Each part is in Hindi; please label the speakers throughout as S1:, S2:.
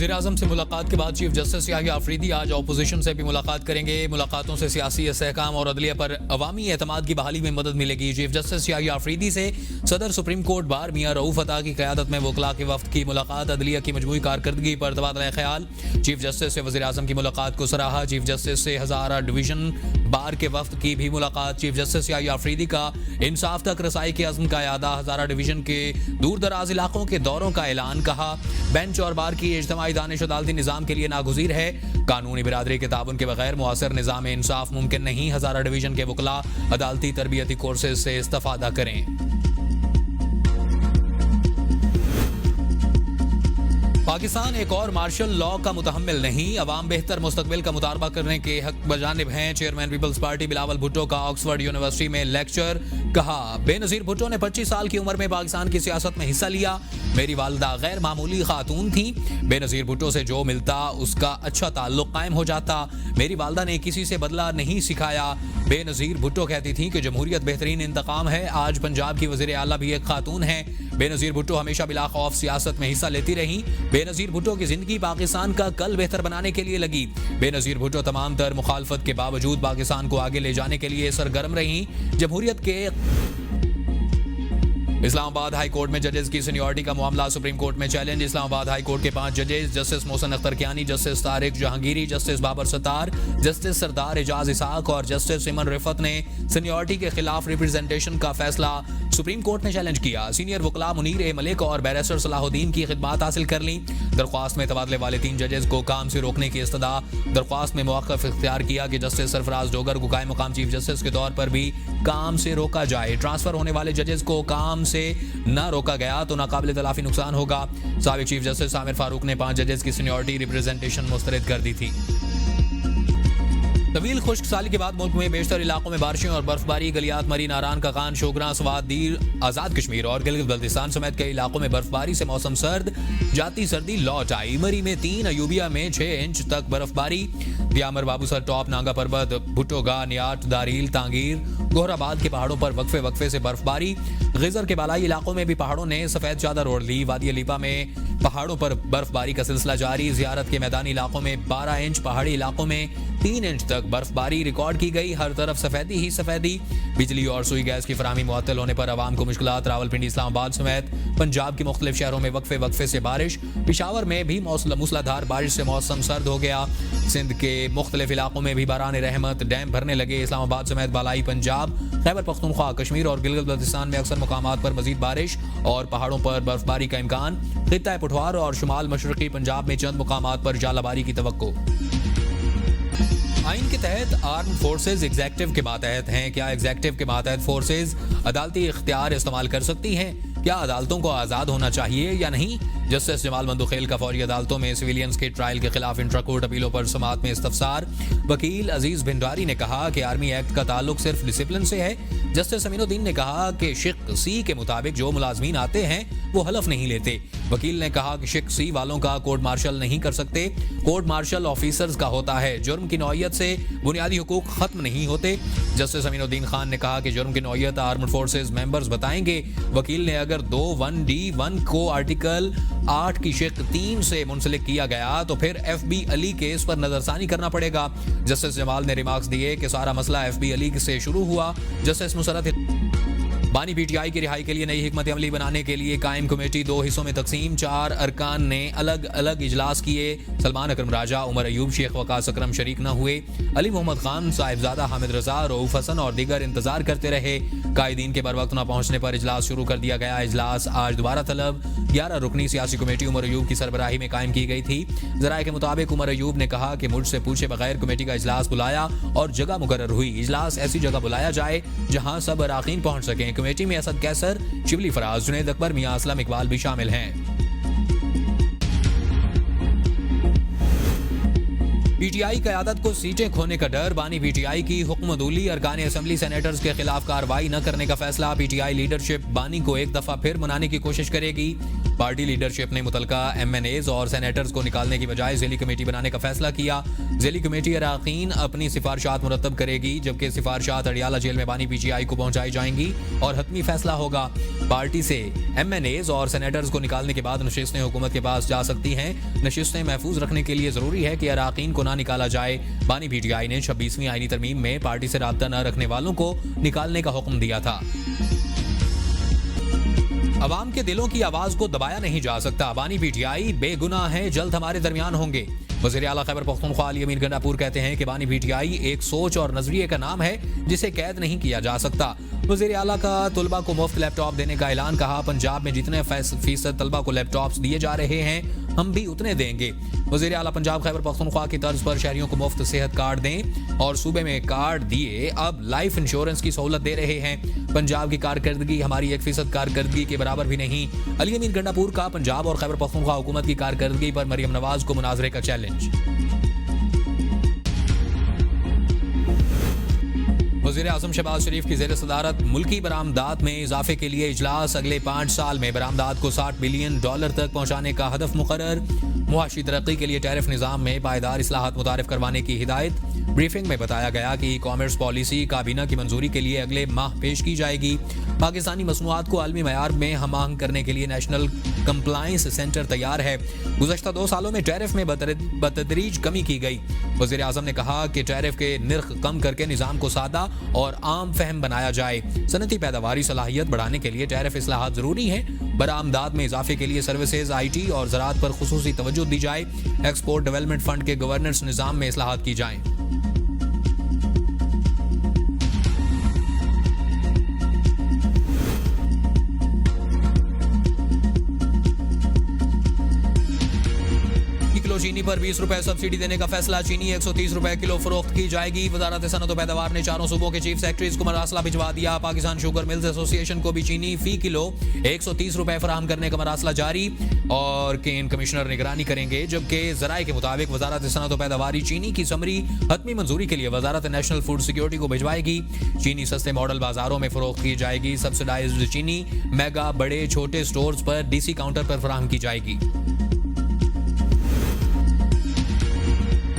S1: वज़ीर-ए-आज़म से मुलाकात के बाद चीफ जस्टिस याहिया अफरीदी आज अपोजिशन से भी मुलाकात करेंगे। मुलाकातों से सियासी इस्तेहकाम और अदलिया पर अवामी एतमाद की बहाली में मदद मिलेगी। चीफ जस्टिस याहिया अफरीदी से सदर सुप्रीम कोर्ट बार मियां रऊफ अता की क़यादत में वकला के वफ्द की मुलाकात, अदलिया की मजमूई कारकर्दगी पर तबादला ख्याल। चीफ जस्टिस से वज़ीर-ए-आज़म की मुलाकात को सराहा। चीफ जस्टिस से हज़ारा डिवीजन बार के वफ्द की भी मुलाकात। चीफ जस्टिस याहिया अफरीदी का इंसाफ तक रसाई के अज़्म का यादा। हज़ारा डिवीजन के दूर दराज इलाकों के दौरों का ऐलान। कहा बेंच और बार की इज्तिमाई दानिश अदालती निज़ाम के लिए नागुज़ीर है। कानूनी बिरादरी के ताबन के बगैर मुआसर निज़ाम इंसाफ मुमकिन नहीं। हज़ारा डिवीजन के वकला अदालती तरबियती कोर्सेज से इस्तिफ़ादा करें। पाकिस्तान एक और मार्शल लॉ का मुतहम्मिल नहीं, अवाम बेहतर मुस्तकबिल का मुतालबा करने के हक बजानिब हैं। Chairman peoples party Bilawal Bhutto का ऑक्सफोर्ड यूनिवर्सिटी में लेक्चर। कहा बेनज़ीर भुट्टो ने 25 साल की उम्र में पाकिस्तान की सियासत में हिस्सा लिया। मेरी वालदा गैर मामूली खातून थी। बेनज़ीर भुट्टो से जो मिलता उसका अच्छा ताल्लुक कायम हो जाता। मेरी वालदा ने किसी से बदला नहीं सिखाया। बेनज़ीर भुट्टो कहती थी कि जमहूरियत बेहतरीन इंतकाम है। आज पंजाब की वज़ीर आला भी एक खातून है। बेनज़ीर भुट्टो हमेशा बिला खौफ सियासत में हिस्सा लेती रही। बेनज़ीर भुट्टो की जिंदगी पाकिस्तान का कल बेहतर बनाने के लिए लगी। बेनज़ीर भुट्टो तमाम तर मुखालफत के बावजूद पाकिस्तान को आगे ले जाने के लिए सरगर्म रही। जमहूरियत के इस्लामाबाद हाई कोर्ट में जजेस की सीनियरिटी का मामला सुप्रीम कोर्ट में चैलेंज। इस्लामाबाद हाई कोर्ट के 5 जजेस Justice Mohsin Akhtar Kiani, Justice Tariq Jahangiri, Justice Babar Sattar, Justice Sardar Ejaz Ishaq और जस्टिस इमन रिफत ने सीनियरिटी के खिलाफ रिप्रेजेंटेशन का फैसला सुप्रीम कोर्ट ने चैलेंज किया। सीनियर वकला मुनीर ए मलिक और बैरिस्टर सलाहुद्दीन की खिदमात हासिल कर ली। दरख्वास्त में तबादले वाले 3 जजेस को काम से रोकने की इस्तदा। दरख्वास्त में मौक़िफ़ इख्तियार किया कि जस्टिस सरफराज डोगर को कायम मकाम चीफ जस्टिस के तौर पर भी काम से रोका जाए। ट्रांसफर होने वाले जजेस को काम से न रोका गया तो नाकाबिल तलाफी नुकसान होगा। साबिक चीफ जस्टिस आमिर फारूक ने 5 जजेस की सीनियरिटी रिप्रेजेंटेशन मुस्तरद कर दी थी। तवील खुश्क साली के बाद मुल्क में बेशतर इलाकों में बारिशें और बर्फबारी। गलियात मरी, नारान का खान, शोगरा, सवात, दीर, आज़ाद कश्मीर और गिलगित बल्तिस्तान समेत कई इलाकों में बर्फबारी से मौसम सर्द। जाती सर्दी लौट आई। मरी में 3, अयूबिया में 6 इंच तक बर्फबारी। दियामर, बाबूसर टॉप, नांगा पर्वत, भुट्टोगा, नियाट, दारील, तांगीर, गोहराबाद के पहाड़ों पर वक्फे वक्फे से बर्फबारी। गिजर के बालाई इलाकों में भी पहाड़ों ने सफेद चादर ओढ़ ली। वादी अलीपा में पहाड़ों पर बर्फबारी का सिलसिला जारी। जियारत के मैदानी इलाकों में 12 इंच, पहाड़ी इलाकों में 3 इंच तक बर्फबारी रिकॉर्ड की गई। हर तरफ सफेदी ही सफेदी। बिजली और सुई गैस की फराहमी मुअत्तल होने पर आवाम को मुश्किलात। रावलपिंडी, इस्लामाबाद समेत पंजाब के मुख्तलिफ शहरों में वक्फे वक्फे से बारिश। पिशावर में भी मूसलाधार बारिश से मौसम सर्द हो गया। सिंध के मुख्तलिफ इलाकों में भी बारान रहमत, डैम भरने लगे। इस्लामाबाद समेत बालाई पंजाब, खैबर पख्तूनख्वा, कश्मीर और गिलगित बल्तिस्तान में अक्सर मुकामात पर मजीद बारिश और पहाड़ों पर बर्फबारी का इम्कान। खित्ता पुठवार और शुमाल मशरकी पंजाब में चंद मुकामात पर जालाबारी की तवक्को। आइन के तहत आर्म फोर्सेज एग्जेक्टिव के मातहत हैं। क्या एग्जेक्टिव के मातहत फोर्सेज अदालती इख्तियार इस्तेमाल कर सकती हैं? क्या अदालतों को आज़ाद होना चाहिए या नहीं? जस्टिस जमाल मंदुखेल का फौरी अदालतों में सिविलियंस के ट्रायल के खिलाफ इंट्रा कोर्ट अपीलों पर समाअत में इस्तफसार। वकील अजीज भिंडारी ने कहा कि आर्मी एक्ट का ताल्लुक सिर्फ डिसिप्लिन से है। जस्टिस अमीनुद्दीन ने कहा कि शिक सी के मुताबिक जो मुलाजमीन आते हैं वो हलफ नहीं लेते। वकील ने कहा कि शिक सी वालों का कोर्ट मार्शल नहीं कर सकते। कोर्ट मार्शल ऑफिसर्स का होता है। जुर्म की नौयत से बुनियादी हुकूक खत्म नहीं होते। जस्टिस अमीनुद्दीन खान ने कहा कि जुर्म की नौयत आर्म्ड फोर्सेज मेंबर्स बताएंगे। वकील ने अगर 2(1)(d)(1) को आर्टिकल 8 की शिक 3 से मुंसलिक किया गया तो फिर FB अली केस पर नजरसानी करना पड़ेगा। जस्टिस जमाल ने रिमार्क्स दिए कि सारा मसला FB अली से शुरू हुआ। जस्टिस मुसरत बानी PTI की रिहाई के लिए नई हिकमत अमली बनाने के लिए कायम कमेटी 2 हिस्सों में तकसीम। 4 अरकान ने अलग अलग इजलास किए। सलमान अकरम राजा, उमर अयूब, शेख वकास अकरम शरीक न हुए। अली मोहम्मद खान, साहिबजादा हामिद रजा, रऊफ हसन और दीगर इंतजार करते रहे। कायदीन के बर वक्त न पहुंचने पर इजलास शुरू कर दिया गया। इजलास आज दोबारा तलब। 11 रुकनी सियासी कमेटी उमर अयूब की सरबराही में कायम की गई थी। जराये के मुताबिक उमर अयूब ने कहा कि मुझसे पूछे बगैर कमेटी का इजलास बुलाया और जगह मुकर्रर हुई। इजलास ऐसी जगह बुलाया जाए जहां सब अराकीन पहुंच सकें। कमेटी में असद कैसर, शिबली फराज, जुनैद अकबर, मियां असलम इकबाल भी शामिल हैं। PTI क़यादत को सीटें खोने का डर। बानी PTI की हुक्मदूली। अरकान असेंबली सेनेटर्स के खिलाफ कार्रवाई न करने का फैसला। PTI लीडरशिप बानी को एक दफा फिर मनाने की कोशिश करेगी। पार्टी लीडरशिप ने मुतलका MNAs और सेनेटर्स को निकालने की बजाय ज़िली कमेटी बनाने का फैसला किया। ज़िली कमेटी अराकीन अपनी सिफारिशात मुरतब करेगी, जबकि सिफारिशात अडियाला जेल में बानी PGI को पहुंचाई जाएंगी और हतमी फैसला होगा। पार्टी से MNAs और सेनेटर्स को निकालने के बाद नशिस्तें हुकूमत के पास जा सकती हैं। नशिस्तें महफूज रखने के लिए जरूरी है कि अराकीन को ना निकाला जाए। बानी PGI ने 26वीं आईनी तरमीम में पार्टी से राब्ता न रखने वालों को निकालने का हुक्म दिया था। अवाम के दिलों की आवाज को दबाया नहीं जा सकता। बानी PGI बेगुनाह है, जल्द हमारे दरमियान होंगे। वज़ीर आला खैबर पख्तूनख्वा अली अमीन गंडापुर कहते हैं कि बानी PGI एक सोच और नजरिए का नाम है जिसे कैद नहीं किया जा सकता। वज़ीर आला का तलबा को मुफ्त लैपटॉप देने का ऐलान। कहा, पंजाब में जितने फीसद तलबा को लैपटॉप्स दिए जा रहे हैं हम भी उतने देंगे। वज़ीर आला पंजाब खैबर पख्तूनख्वा की तर्ज पर शहरियों को मुफ्त सेहत कार्ड दें और सूबे में कार्ड दिए अब लाइफ इंश्योरेंस की सहूलत दे रहे हैं। पंजाब की कारकर्दगी हमारी 1% कारकर्दगी के बराबर भी नहीं। अली अमीन गंडापुर का पंजाब और खैबर पख्तूनख्वा हुकूमत की कारकर्दगी पर मरियम नवाज को मुनाजरे का चैलेंज। वज़ीर आज़म शहबाज शरीफ की ज़ेर सदारत मुल्की बरामदात में इजाफे के लिए इजलास। अगले 5 साल में बरामदात को $60 बिलियन तक पहुंचाने का हदफ मुकर्रर। मुआशी तरक्की के लिए टैरिफ निज़ाम में पायदार इस्लाहात मुतारिफ करवाने की हिदायत। ब्रीफिंग में बताया गया कि ई-कॉमर्स पॉलिसी काबीना की मंजूरी के लिए अगले माह पेश की जाएगी। पाकिस्तानी मसनूआत को आलमी मयार में हम आहंग करने के लिए नेशनल कंप्लायंस सेंटर तैयार है। गुज़श्ता 2 सालों में टैरिफ में बतदरीज कमी की गई। वज़ीर आज़म ने कहा कि टैरिफ के निर्ख कम करके निज़ाम को सादा और आम फहम बनाया जाए। सनती पैदावारी सलाहियत बढ़ाने के लिए टैरिफ इस्लाहात जरूरी है। बरामदात में इजाफे के लिए सर्विसेज, IT और ज़राअत पर खुसूसी तवज्जो दी जाए। एक्सपोर्ट डेवलपमेंट फंड के गवर्नेंस निज़ाम में इस्लाहात की जाएं। किलो चीनी पर ₹20 सब्सिडी देने का फैसला। चीनी ₹130 किलो फरोख्त की जाएगी। वजारत सनत व पैदावार ने 4 सूबों के चीफ सेक्रेटरीज को मरासला भिजवा दिया। पाकिस्तान शुगर मिल्स एसोसिएशन को भी चीनी फी किलो ₹130 फराहम करने का मरासला जारी और केन कमिश्नर निगरानी करेंगे। जबकि जराये के मुताबिक वजारत सनत व पैदावारी चीनी की समरी हतमी मंजूरी के लिए वजारत नेशनल फूड सिक्योरिटी को भिजवाएगी। चीनी सस्ते मॉडल बाजारों में फरोख्त की जाएगी। सब्सिडाइज्ड चीनी मेगा बड़े छोटे स्टोर्स पर DC काउंटर पर फराहम की जाएगी।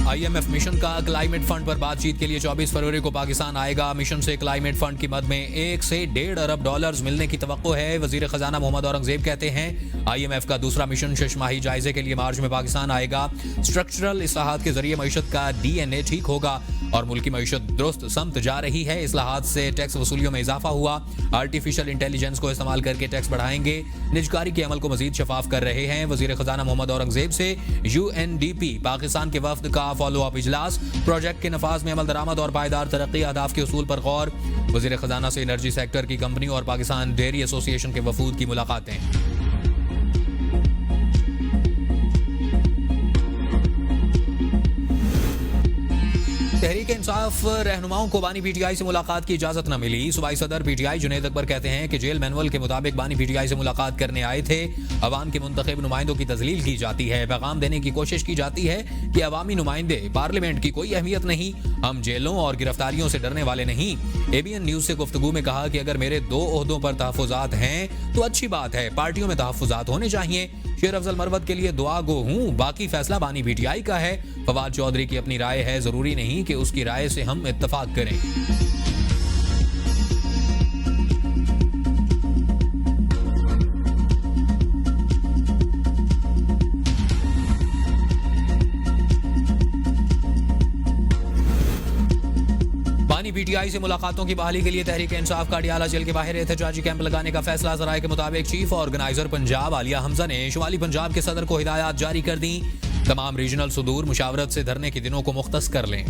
S1: IMF मिशन का क्लाइमेट फंड पर बातचीत के लिए 24 फरवरी को पाकिस्तान आएगा। मिशन से क्लाइमेट फंड की मद में $1 से $1.5 अरब मिलने की तवक्को है। वजीर खजाना मोहम्मद औरंगजेब कहते हैं IMF का दूसरा मिशन शशमाही जायजे के लिए मार्च में पाकिस्तान आएगा। स्ट्रक्चरल इस्लाहात के जरिए मईशत का DNA ठीक होगा और मुल्की मईशत दुरुस्त समत जा रही है। इस्लाहात से टैक्स वसूलियों में इजाफा हुआ। आर्टिफिशियल इंटेलिजेंस को इस्तेमाल करके टैक्स बढ़ाएंगे। निजकारी के अमल को मजीद शफाफ कर रहे हैं। वजीर खजाना मोहम्मद औरंगजेब से UNDP पाकिस्तान के वफ्द का फॉलो अप इजलास। प्रोजेक्ट के नफाज में अमल दरामद और पायदार तरक्की अहदाफ के उसूल पर गौर। वजीर खजाना से एनर्जी सेक्टर की कंपनी और पाकिस्तान डेयरी एसोसिएशन के वफूद की मुलाकातें। तहरीक इंसाफ रहनुमाओं को बानी PTI से मुलाकात की इजाजत न मिली। सूबाई सदर PTI जुनैद अकबर कहते हैं कि जेल मैनुअल के मुताबिक बानी PTI से मुलाकात करने आए थे। अवाम के मुंतखब नुमाइंदों की तजलील की जाती है। पैगाम देने की कोशिश की जाती है कि अवामी नुमाइंदे पार्लियामेंट की कोई अहमियत नहीं। हम जेलों और गिरफ्तारियों से डरने वाले नहीं। ABN न्यूज से गुफ्तगू में कहा कि अगर मेरे 2 ओहदों पर तहफुजात हैं तो अच्छी बात है। पार्टियों में तहफुजात होने चाहिए। शेर अफजल मरवत के लिए दुआ गो हूँ, बाकी फैसला बानी PTI का है। फवाद चौधरी की अपनी राय है, जरूरी नहीं कि उसकी राय से हम इत्तफाक करें। बानी PTI से मुलाकातों की बहाली के लिए तहरीक इंसाफ का अडियाला जेल के बाहर एहतजाजी कैंप लगाने का फैसला। जराये के मुताबिक चीफ ऑर्गेनाइजर पंजाब आलिया हमजा ने शुमाली पंजाब के सदर को हिदायत जारी कर दी। तमाम रीजनल सुदूर मुशावरत से धरने के दिनों को मुख्तस कर लें।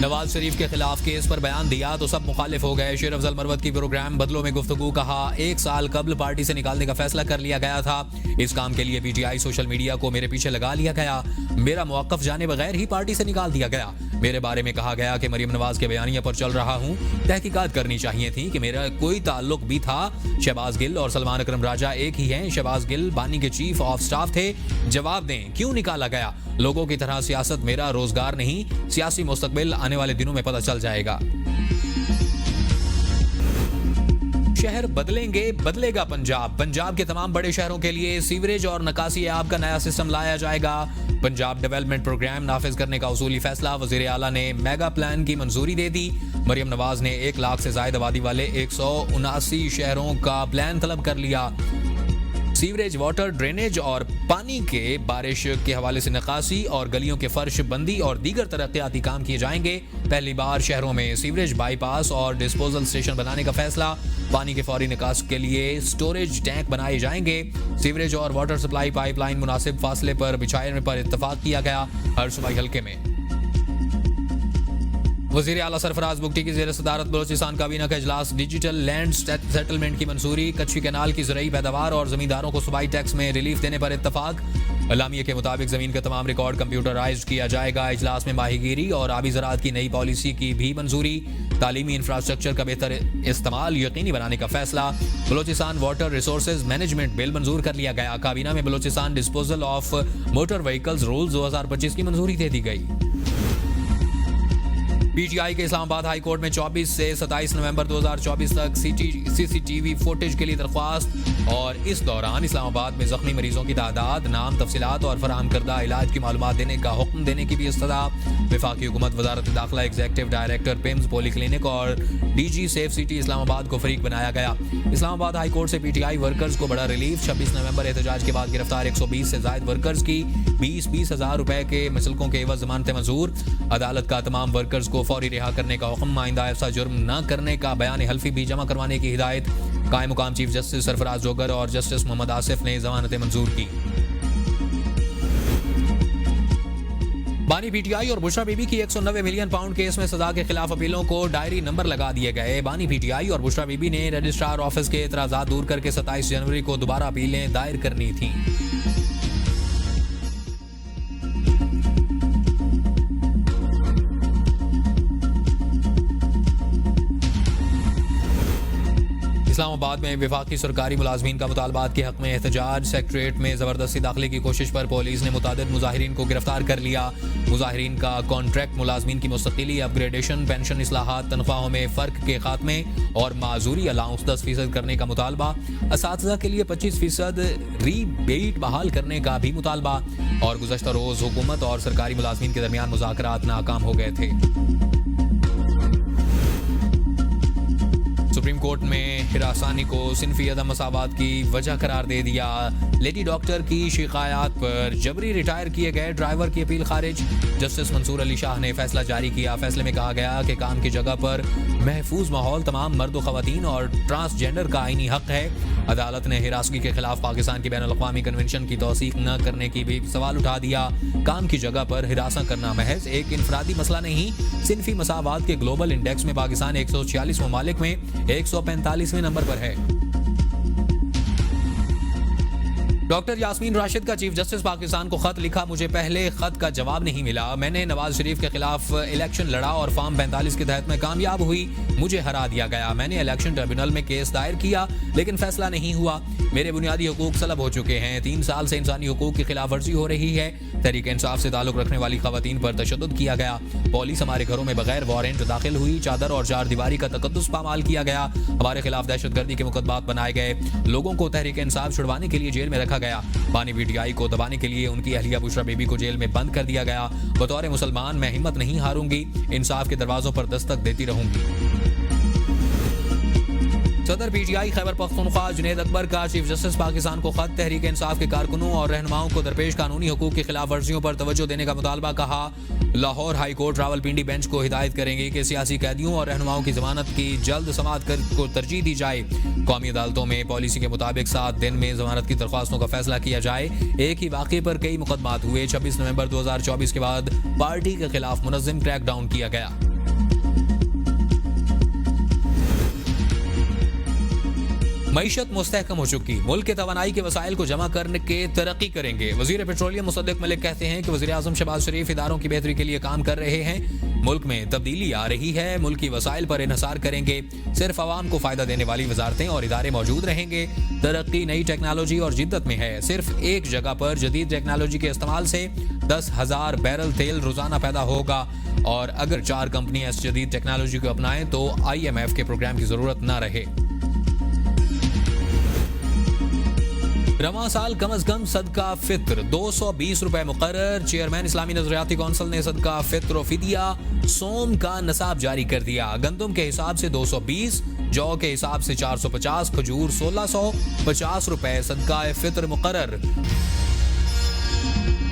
S1: नवाज शरीफ के खिलाफ केस पर बयान दिया तो सब मुखालिफ हो गए। शेर अफजल मरवत की प्रोग्राम बदलों में गुफ्तगू। कहा, 1 साल कबल पार्टी से निकालने का फैसला कर लिया गया था। इस काम के लिए PTI सोशल मीडिया को मेरे पीछे लगा लिया गया। मेरा मौक़िफ़ जाने बगैर ही पार्टी से निकाल दिया गया। मेरे बारे में कहा गया कि मरियम नवाज के बयानिया पर चल रहा हूँ। तहकीकात करनी चाहिए थी कि मेरा कोई ताल्लुक भी था। शहबाज गिल और सलमान अकरम राजा एक ही हैं। शहबाज गिल बानी के चीफ ऑफ स्टाफ थे। जवाब दें, क्यों निकाला गया? लोगों की तरह सियासत मेरा रोजगार नहीं। सियासी मुस्तकबिल आने वाले दिनों में पता चल जाएगा। शहर बदलेंगे, बदलेगा पंजाब। पंजाब के तमाम बड़े शहरों के लिए सीवरेज और निकासी आब का नया सिस्टम लाया जाएगा। पंजाब डेवलपमेंट प्रोग्राम नाफिज करने का उसूली फैसला। वजीर आला ने मेगा प्लान की मंजूरी दे दी। मरियम नवाज ने 1 लाख से ज्यादा आबादी वाले 179 शहरों का प्लान तलब कर लिया। सीवरेज, वाटर, ड्रेनेज और पानी के बारिश के हवाले से निकासी और गलियों के फर्श बंदी और दीगर तरक्याती काम किए जाएंगे। पहली बार शहरों में सीवरेज बाईपास और डिस्पोजल स्टेशन बनाने का फैसला। पानी के फौरी निकास के लिए स्टोरेज टैंक बनाए जाएंगे। सीवरेज और वाटर सप्लाई पाइपलाइन मुनासिब फासले पर बिछाने पर इत्तफाक किया गया। हर सूबाई हल्के में वजीर आला सरफराज बुगटी की जेर सदारत बलोचिस्तान काबीना का इजलास। डिजिटल लैंड सेटलमेंट की मंजूरी। कच्ची कैनाल की ज़रई पैदावार और जमींदारों को सूबाई टैक्स में रिलीफ देने पर इत्तफाक। अलामिया के मुताबिक जमीन का तमाम रिकॉर्ड कंप्यूटराइज्ड किया जाएगा। इजलास में माहीगीरी और आबी ज़राअत की नई पॉलिसी की भी मंजूरी। तालीमी इंफ्रास्ट्रक्चर का बेहतर इस्तेमाल यकीनी बनाने का फैसला। Balochistan water resources management bill मंजूर कर लिया गया। काबीना में Balochistan disposal of motor vehicles rules 2025 की मंजूरी दे दी गई। पीटीआई के इस्लामाबाद हाई कोर्ट में 24 से 27 नवंबर 2024 तक सीसीटीवी फुटेज के लिए दरख्वास्त। और इस दौरान इस्लामाबाद में जख्मी मरीजों की तादाद, नाम, तफसीलात और फराहम करदा इलाज की मालूमात देने का हुक्म देने की भी इस्तदा। वफाकी हुकूमत, वजारत दाखिला, executive director PIMS poly clinic और डीजी सेफ सिटी इस्लामाबाद को फरीक बनाया गया। इस्लामाबाद हाई कोर्ट से पीटीआई वर्कर्स को बड़ा रिलीफ। 26 नवंबर एहतजाज के बाद गिरफ्तार 120 से ज्यादा वर्कर्स की 20-20 हज़ार रुपए के मसलकों के एवज जमानतें मंजूर। अदालत का तमाम वर्कर्स को फौरी रिहा करने का हुक्म। आइंदा ऐसा जुर्म न करने का बयान हल्फी भी जमा करवाने की हिदायत। कायम मुकाम चीफ जस्टिस सरफराज जोगर और जस्टिस मोहम्मद आसिफ ने जमानतें मंजूर की। बानी पीटीआई और बुशरा बीबी की 190 मिलियन पाउंड केस में सजा के खिलाफ अपीलों को डायरी नंबर लगा दिए गए। बानी पीटीआई और बुशरा बीबी ने रजिस्ट्रार ऑफिस के एतराजात दूर करके 27 जनवरी को दोबारा अपीलें दायर करनी थी। इस्लामाबाद में वफाकी सरकारी मुलाजमीन का मुतालबात के हक में एहतजाज। सेक्रेटरीट में जबरदस्ती दाखिले की कोशिश पर पुलिस ने मुतादिद मुजाहिरीन को गिरफ्तार कर लिया। मुजाहिरीन का कॉन्ट्रैक्ट मुलाजमीन की मुस्तकिली, अपग्रेडेशन, पेंशन इस्लाहात, तनख्वाहों में फ़र्क के खात्मे और माजूरी अलाउंस 10% करने का मुतालबा। असातिज़ा के लिए 25% रीबेट बहाल करने का भी मुतालबा। और गुज़श्ता रोज़ हुकूमत और सरकारी मुलाजमीन के दरमियान मुज़ाकरात नाकाम हो गए थे। सुप्रीम कोर्ट में हिरासानी को सिनफी अदम मसावात की वजह करार दे दिया। लेडी डॉक्टर की शिकायत पर जबरी रिटायर किए गए ड्राइवर की अपील खारिज। जस्टिस मंसूर अली शाह ने फैसला जारी किया। फैसले में कहा गया कि काम की जगह पर महफूज माहौल तमाम मर्द व खवातीन और ट्रांसजेंडर का आईनी हक है। अदालत ने हिरासगी के खिलाफ पाकिस्तान की बैनुल-अक़वामी कन्वेंशन की तौसीक न करने की भी सवाल उठा दिया। काम की जगह पर हिरासा करना महज एक इनफरादी मसला नहीं। सिनफी मसावात के ग्लोबल इंडेक्स में पाकिस्तान 146 ममालिक में 145वें नंबर पर है। डॉक्टर यास्मीन राशिद का चीफ जस्टिस पाकिस्तान को खत लिखा। मुझे पहले खत का जवाब नहीं मिला। मैंने नवाज शरीफ के खिलाफ इलेक्शन लड़ा और फॉर्म 45 के तहत मैं कामयाब हुई। मुझे हरा दिया गया। मैंने इलेक्शन ट्रिब्यूनल में केस दायर किया लेकिन फैसला नहीं हुआ। मेरे बुनियादी हुकूक सलब हो चुके हैं। 3 साल से इंसानी हुकूक की खिलाफ वर्जी हो रही है। तहरीक इंसाफ से ताल्लुक रखने वाली खवातीन पर तशद्दुद किया गया। पुलिस हमारे घरों में बगैर वारंट दाखिल हुई। चादर और चार दीवारी का तकद्दुस पामाल किया गया। हमारे खिलाफ दहशतगर्दी के मुकदमात बनाए गए। लोगों को तहरीक इंसाफ छुड़वाने के लिए जेल में रखा गया। बानी पीटीआई को दबाने के लिए उनकी अहलिया बुशरा बीबी को जेल में बंद कर दिया गया। बतौर मुसलमान मैं हिम्मत नहीं हारूंगी। इंसाफ के दरवाजों पर दस्तक देती रहूंगी। सदर पीटीआई खैबर पख्तूनख्वा जुनैद अकबर का चीफ जस्टिस पाकिस्तान को खत। तहरीक इंसाफ के कारकुनों और रहनुमाओं को दरपेश कानूनी हुकूक की खिलाफ वर्जियों पर तवज्जो देने का मुतालबा। कहा Lahore high court Rawalpindi bench को हिदायत करेंगे कि सियासी कैदियों और रहनुमाओं की जमानत की जल्द समाअत को तरजीह दी जाए। कौमी अदालतों में पॉलिसी के मुताबिक 7 दिन में जमानत की दरख्वास्तों का फैसला किया जाए। एक ही वाक़े पर कई मुकदमात हुए। 26 नवंबर 2024 के बाद पार्टी के खिलाफ मुनज़्ज़म क्रैकडाउन किया गया। मईशत मुस्तहकम हो चुकी। मुल्क के तवानाई के वसाइल को जमा करने के तरक्की करेंगे। वजीर पेट्रोलियम मुसद्दिक मलिक कहते हैं कि वज़ीर आज़म शहबाज शरीफ इदारों की बेहतरी के लिए काम कर रहे हैं। मुल्क में तब्दीली आ रही है। मुल्क की वसाइल पर इन्हसार करेंगे। सिर्फ आवाम को फायदा देने वाली वजारतें और इदारे मौजूद रहेंगे। तरक्की नई टेक्नोलॉजी और जिद्दत में है। सिर्फ एक जगह पर जदीद टेक्नोलॉजी के इस्तेमाल से 10,000 बैरल तेल रोजाना पैदा होगा। और अगर 4 कंपनियां इस जदीद टेक्नोलॉजी को अपनाएं तो IMF के प्रोग्राम की जरूरत न रहे। रवा साल कम अज कम सदका फित्र 220 रुपए मुकर्रर। चेयरमैन इस्लामी नजरियाती कौंसिल ने सदका फित्र और फिदिया सोम का नसाब जारी कर दिया। गंदम के हिसाब से 220, जौ के हिसाब से 450, खजूर 1650 रुपए सदका फित्र मुकर्रर।